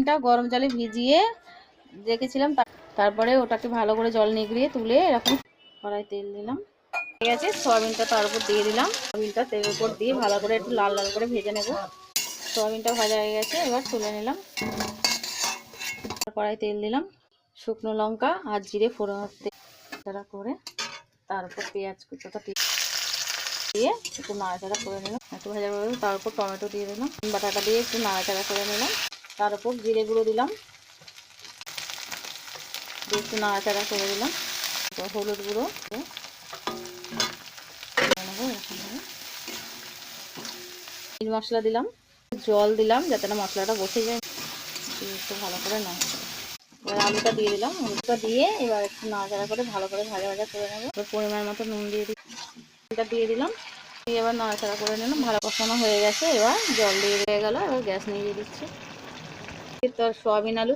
সোয়াবিনটা গরম জলে ভিজিয়ে রেখেছিলাম, তারপরে ওটাকে ভালো করে জল নিগড়িয়ে তুলে এরকম কড়াই তেল দিলাম, ঠিক আছে। সোয়াবিনটা তার উপর দিয়ে দিলাম, সোয়াবিনটা তেলের উপর দিয়ে ভালো করে একটু লাল লাল করে ভেজে নেব। সোয়াবিনটা ভাজা হয়ে গেছে, এবার তুলে নিলাম। কড়াই তেল দিলাম, শুকনো লঙ্কা আর জিরে ফোড়ন করে তারপর পেঁয়াজ কুচোটা দিয়ে একটু নাড়াচাড়া করে নিলাম, একটু ভাজা করে তার উপর টমেটো দিয়ে দিলাম, বাটাটা দিয়ে একটু নাড়াচাড়া করে নিলাম, তার উপর জিরে গুঁড়ো দিলাম, একটু নাড়াচাড়া করে দিলাম, হলুদ গুঁড়ো মিট মশলা দিলাম, জল দিলাম যাতে না মশলাটা বসে যায়, একটু ভালো করে নাড়াচাড়া। এবার আলুটা দিয়ে দিলাম, আলুটা দিয়ে এবার একটু নাড়াচাড়া করে ভালো করে ভাজা ভাজা করে নেবো। এবার পরিমাণ মতো নুন দিয়ে দিয়ে দিলাম, দিয়ে এবার নাড়াচাড়া করে নিলাম, ভালো কষানো হয়ে গেছে। এবার জল দিয়ে গেল, এবার গ্যাস নিয়ে দিচ্ছি। তো সোয়াবিন আলু